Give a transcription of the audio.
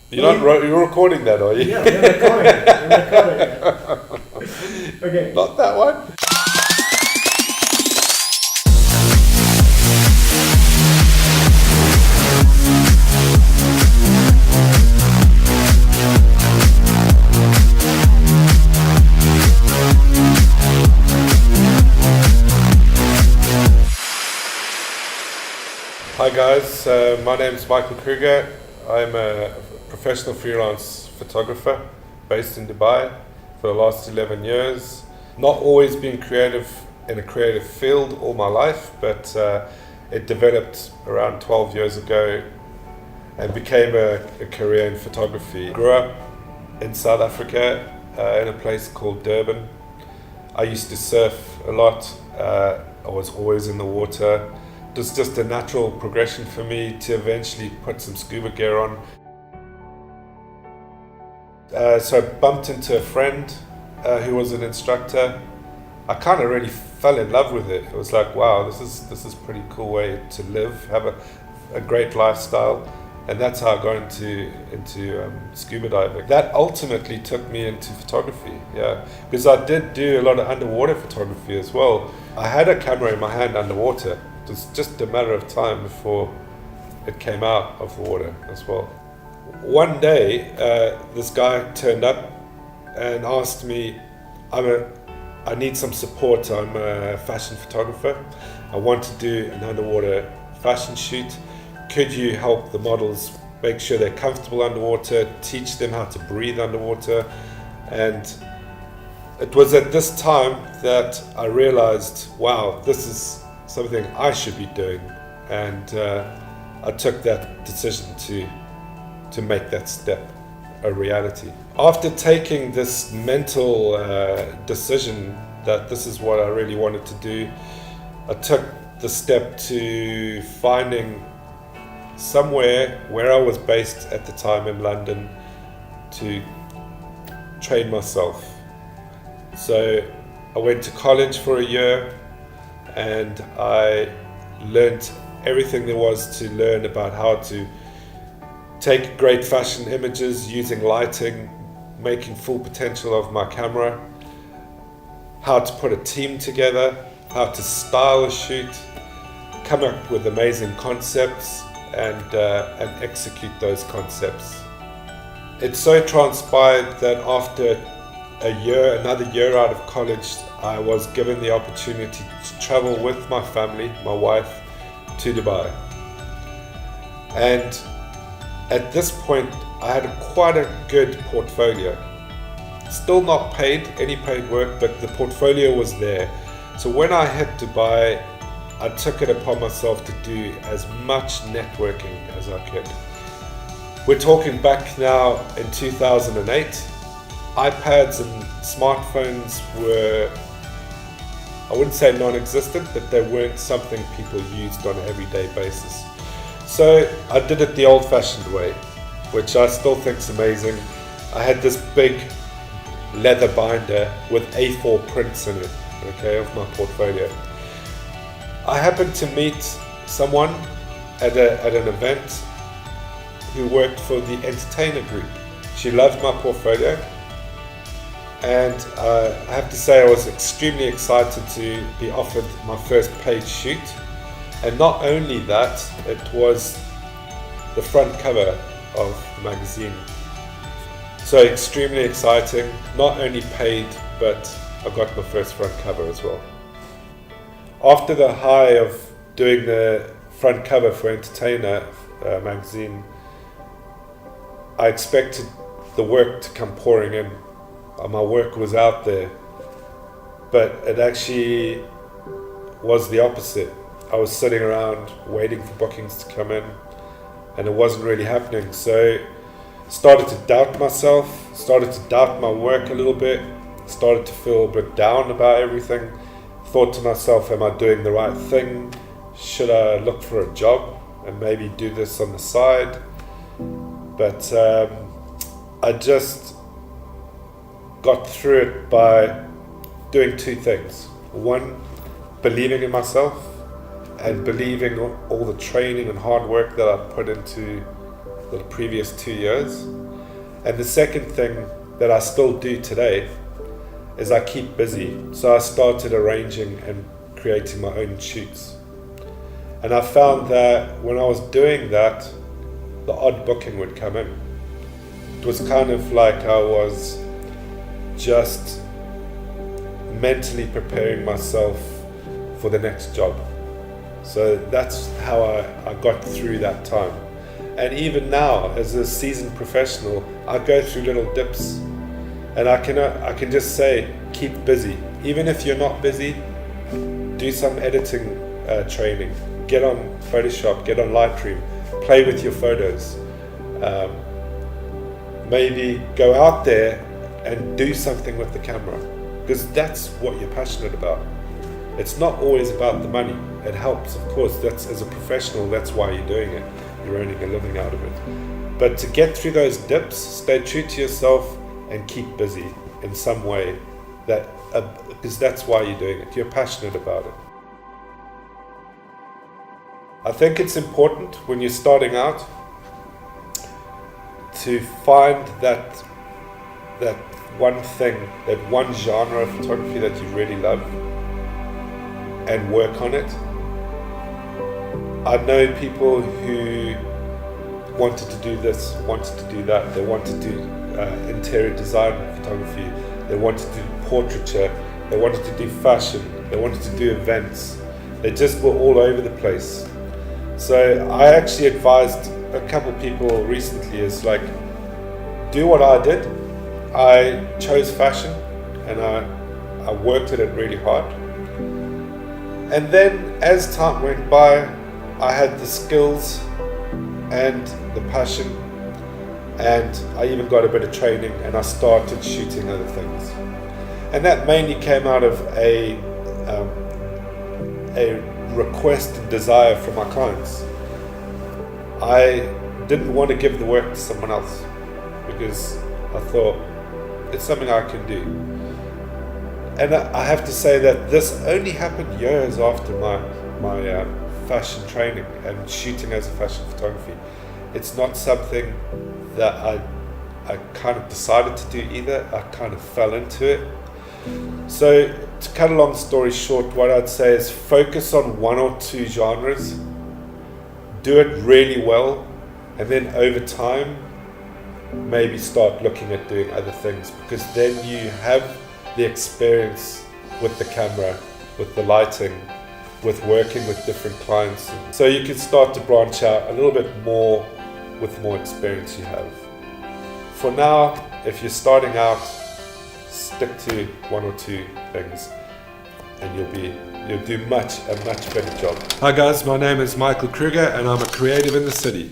You're recording that, are you? Yeah, we're recording it. We're recording it. Okay. Not that one. Hi guys, my name is Michael Kruger. I'm a professional freelance photographer based in Dubai for the last 11 years. Not always been creative in a creative field all my life, but it developed around 12 years ago and became a career in photography. Grew up in South Africa in a place called Durban. I used to surf a lot. I was always in the water. It was just a natural progression for me to eventually put some scuba gear on. So I bumped into a friend who was an instructor. I kind of really fell in love with it. It was like, wow, this is a pretty cool way to live, have a great lifestyle. And that's how I got into scuba diving. That ultimately took me into photography, yeah. Because I did do a lot of underwater photography as well. I had a camera in my hand underwater. It was just a matter of time before it came out of the water as well. One day, this guy turned up and asked me, I need some support. I'm a fashion photographer. I want to do an underwater fashion shoot. Could you help the models make sure they're comfortable underwater, teach them how to breathe underwater? And it was at this time that I realized, wow, this is something I should be doing. And I took that decision to make that step a reality. After taking this mental decision that this is what I really wanted to do, I took the step to finding somewhere where I was based at the time in London to train myself. So I went to college for a year and I learned everything there was to learn about how to take great fashion images using lighting, making full potential of my camera, how to put a team together, how to style a shoot, come up with amazing concepts and execute those concepts. It so transpired that after another year out of college, I was given the opportunity to travel with my family, my wife, to Dubai. And at this point, I had quite a good portfolio. Still not any paid work, but the portfolio was there. So when I hit Dubai, I took it upon myself to do as much networking as I could. We're talking back now in 2008. iPads and smartphones were, I wouldn't say non-existent, but they weren't something people used on an everyday basis. So I did it the old-fashioned way, which I still think is amazing. I had this big leather binder with A4 prints in it, okay, of my portfolio. I happened to meet someone at an event who worked for the entertainer group. She loved my portfolio, and I have to say I was extremely excited to be offered my first paid shoot. And not only that, it was the front cover of the magazine. So extremely exciting, not only paid, but I got my first front cover as well. After the high of doing the front cover for Entertainer magazine, I expected the work to come pouring in. My work was out there, but it actually was the opposite. I was sitting around waiting for bookings to come in, and it wasn't really happening. So started to doubt myself, started to doubt my work a little bit, started to feel a bit down about everything. Thought to myself, am I doing the right thing? Should I look for a job and maybe do this on the side? But I just got through it by doing two things. One, believing in myself and believing all the training and hard work that I put into the previous 2 years. And the second thing that I still do today is I keep busy. So I started arranging and creating my own shoots. And I found that when I was doing that, the odd booking would come in. It was kind of like I was just mentally preparing myself for the next job. So that's how I got through that time. And even now, as a seasoned professional, I go through little dips. And I can just say, keep busy. Even if you're not busy, do some editing training. Get on Photoshop, get on Lightroom, play with your photos. Maybe go out there and do something with the camera, because that's what you're passionate about. It's not always about the money. It helps, of course. That's, as a professional, that's why you're doing it. You're earning a living out of it. But to get through those dips, stay true to yourself and keep busy in some way, because that's why you're doing it. You're passionate about it. I think it's important when you're starting out to find that one thing, that one genre of photography that you really love, and work on it. I know people who wanted to do this, wanted to do that. They wanted to do interior design photography. They wanted to do portraiture. They wanted to do fashion. They wanted to do events. They just were all over the place. So I actually advised a couple people recently, is like, do what I did. I chose fashion and I worked at it really hard. And then as time went by, I had the skills and the passion, and I even got a bit of training, and I started shooting other things. And that mainly came out of a request and desire from my clients. I didn't want to give the work to someone else, because I thought it's something I can do. And I have to say that this only happened years after my fashion training and shooting as a fashion photography. It's not something that I kind of decided to do either. I kind of fell into it. So to cut a long story short, what I'd say is focus on one or two genres, do it really well, and then over time maybe start looking at doing other things, because then you have the experience with the camera, with the lighting, with working with different clients. So you can start to branch out a little bit more with the more experience you have. For now, if you're starting out, stick to one or two things and you'll do a much better job. Hi guys, my name is Michael Kruger and I'm a creative in the city.